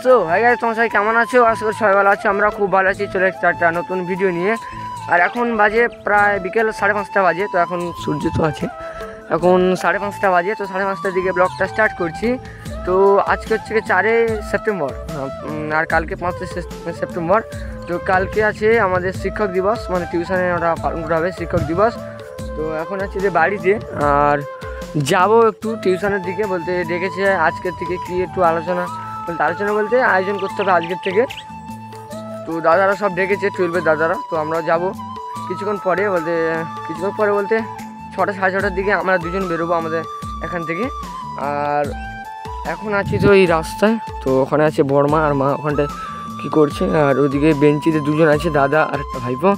So hi guys, তোমরা সবাই কেমন আছো? আশা করি সবাই ভালো আছো। আমরা খুব ভালো আছি। চলে এসেছি একটা নতুন ভিডিও নিয়ে। আর এখন বাজে প্রায় বিকেল 5:30 বাজে। তো এখন সূর্য তো আছে, এখন 5:30 বাজে। তো 5:30টার দিকে ব্লগটা স্টার্ট করছি। তো আজকে হচ্ছে 4 সেপ্টেম্বর আর কালকে 5 সেপ্টেম্বর। তো কালকে আছে আমাদের শিক্ষক দিবস, মানে টিউশনে ওটা পালন করা হবে শিক্ষক দিবস। তো এখন আছে যে বাড়িতে, আর যাবো একটু টিউশনের দিকে। বলতে ডেকেছে আজকের থেকে কি একটু আলোচনা বলতে আয়োজন করতে হবে আজকের থেকে। তো দাদারা সব ডেকেছে, 12-এর দাদারা। তো আমরা যাব কিছুক্ষণ পরে, বলতে 6টা সাড়ে 6টার দিকে আমরা দুজন বেরোবো আমাদের এখান থেকে। আর এখন আছি তো এই রাস্তায়। তো ওখানে আছে বড়মা আর মা, ওখানটায় কী করছে। আর ওদিকে বেঞ্চিতে দুজন আছে, দাদা আর একটা ভাইপো।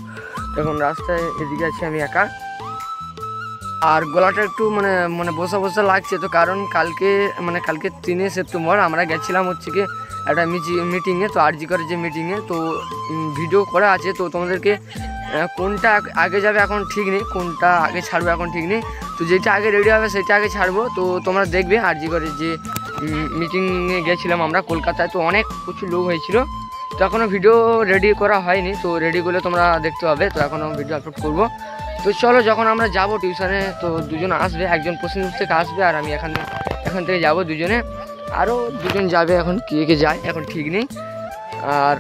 এখন রাস্তায় এদিকে আছি আমি একা। আর গলাটা একটু মানে বসা লাগছে। তো কারণ কালকে 3 সেপ্টেম্বর আমরা গেছিলাম হচ্ছে কি একটা মিটিংয়ে, তো আরজি করে যে মিটিংয়ে। তো ভিডিও করা আছে। তো তোমাদেরকে কোনটা আগে যাবে এখন ঠিক নেই, কোনটা আগে ছাড়বো এখন ঠিক নেই। তো যেটা আগে রেডি হবে সেটা আগে ছাড়বো। তো তোমরা দেখবে আরজি করে যে মিটিংয়ে গেছিলাম আমরা কলকাতায়। তো অনেক প্রচুর লোক হয়েছিল। তো এখনও ভিডিও রেডি করা হয়নি, তো রেডি করলে তোমরা দেখতে হবে। তো এখনও ভিডিও আপলোড করবো। তো চলো, যখন আমরা যাব টিউশনে তো দুজন আসবে, একজন পশ্চিমবঙ্গ থেকে আসবে আর আমি এখান থেকে যাব দুজনে। আরও দুজন যাবে, এখন কে যায় এখন ঠিক নেই। আর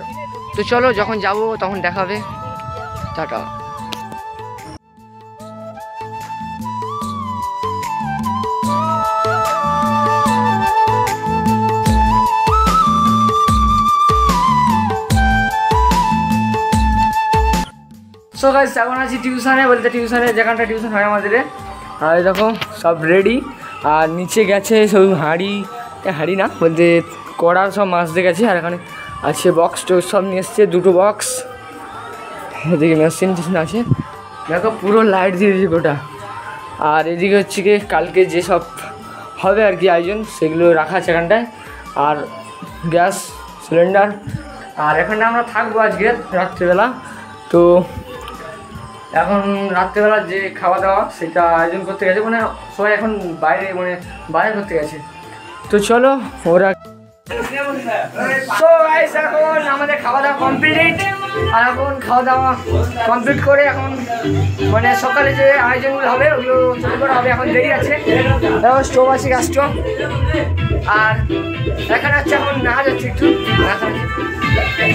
তো চলো, যখন যাব তখন দেখা হবে। টাটা। সো গাইস, এখন আছি টিউশনে, বলতে টিউশনে যেখানটা টিউশন হয় আমাদের। আর দেখো সব রেডি। আর নিচে গেছে সব হাঁড়ি না বলতে কড়া সব মাছ দিয়ে গেছে। আর এখানে আছে বক্স টোক্স সব নিয়ে এসছে, 2টো বক্স। এদিকে মেশিন আছে, দেখো পুরো লাইট দিয়ে দিয়েছে গোটা। আর এদিকে হচ্ছে কি কালকে যেসব হবে আর কি আয়োজন, সেগুলো রাখা আছে এখানটায়। আর গ্যাস সিলিন্ডার। আর এখানটা আমরা থাকবো আজকে রাত্রিবেলা। তো এখন রাত্রেবেলা যে খাওয়া দাওয়া সেটা আয়োজন করতে গেছে, মানে সবাই এখন বাইরে করতে গেছে। তো চলো ওরা। তো গাইস, এখন আমাদের খাওয়া দাওয়া কমপ্লিট। আর এখন খাওয়া দাওয়া কমপ্লিট করে এখন সকালে যে আয়োজনগুলো হবে ওগুলো তৈরি করা হবে। এখন দেরি আছে, দেখো স্টোভ আছে, গ্যাস স্টোভ। আর এখানে হচ্ছে এখন নাচ হচ্ছে, একটু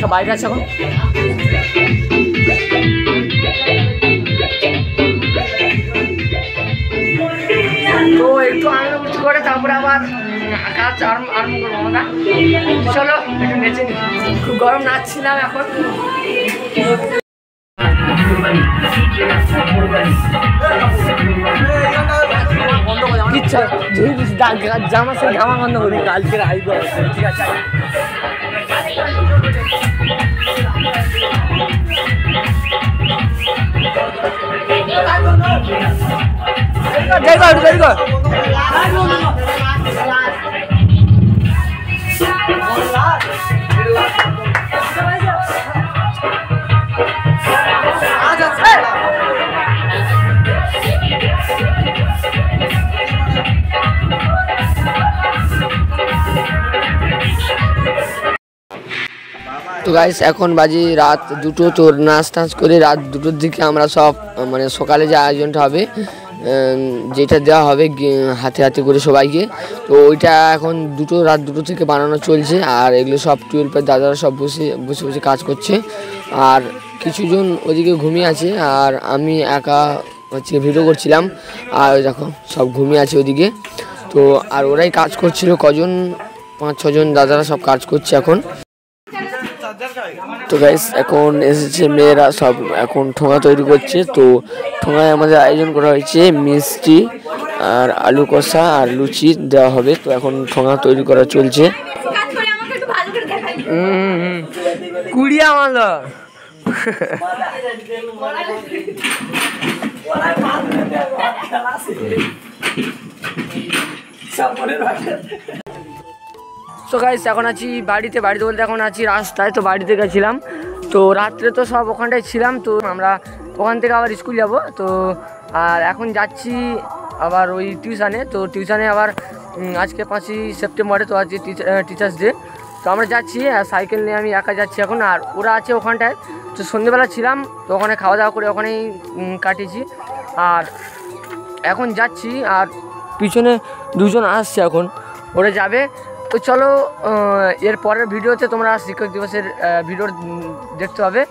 সব বাইরে আছে এখন। তো একটু আনন্দ করতে করে তারপরে আবার কাজ আরম্ভ করবো আমরা। চলো একটু নেচে নিই, খুব গরম নাচছিলাম এখন। জামা সে জামা বন্ধ করি, কালকে আইব। ঠিক আছে, তো গাইস, এখন বাজে রাত 2টো। তো নাচ টাচ করে রাত 2টোর দিকে আমরা সব সকালে যে আয়োজনটা হবে, যেটা দেওয়া হবে হাতে করে সবাইকে, তো ওইটা এখন রাত 2টো থেকে বানানো চলছে। আর এগুলো সব 12-এর দাদারা সব বসে কাজ করছে। আর কিছুজন ওদিকে ঘুমিয়ে আছে, আর আমি একা হচ্ছে ভিডিও করছিলাম। আর দেখো সব ঘুমিয়ে আছে ওদিকে। তো আর ওরাই কাজ করছিল, কজন 5-6 জন দাদারা সব কাজ করছে এখন। তো গাইস, এখন এসেছে মেয়েরা সব, এখন ঠোঙা তৈরি করছে। তো ঠোঙায় আমাদের আয়োজন করা হয়েছে মিষ্টি আর আলু কষা আর লুচি দেওয়া হবে। তো এখন ঠোঙা তৈরি করা চলছে। কুড়িয়া মাল তো গাইস, এখন আছি বাড়িতে বলতে এখন আছি রাস্তায়। তো বাড়িতে গেছিলাম, তো রাত্রে তো সব ওখানটায় ছিলাম। তো আমরা ওখান থেকে আবার স্কুল যাব। তো আর এখন যাচ্ছি আবার ওই টিউশানে। তো টিউশানে আবার আজকে 5 সেপ্টেম্বরে, তো আজকে টিচার্স ডে। তো আমরা যাচ্ছি, সাইকেল নিয়ে আমি একা যাচ্ছি এখন, আর ওরা আছে ওখানটায়। তো সন্ধ্যেবেলা ছিলাম, তো ওখানে খাওয়া দাওয়া করে ওখানেই কাটিয়েছি। আর এখন যাচ্ছি, আর পিছনে দুজন আসছে, এখন ওরা যাবে। তো চলো, এর পরের ভিডিওতে তোমরা শিক্ষক দিবসের ভিডিও দেখতে হবে।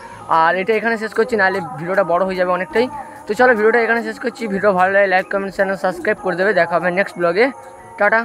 আর এটা এখানে শেষ করছি, নাহলে ভিডিওটা বড় হয়ে যাবে অনেকটাই। তো চলো ভিডিওটা এখানে শেষ করছি। ভিডিও ভালো লাগে লাইক কমেন্ট চ্যানেল সাবস্ক্রাইব করে দেবে। দেখা হবে নেক্সট ব্লগে। টাটা।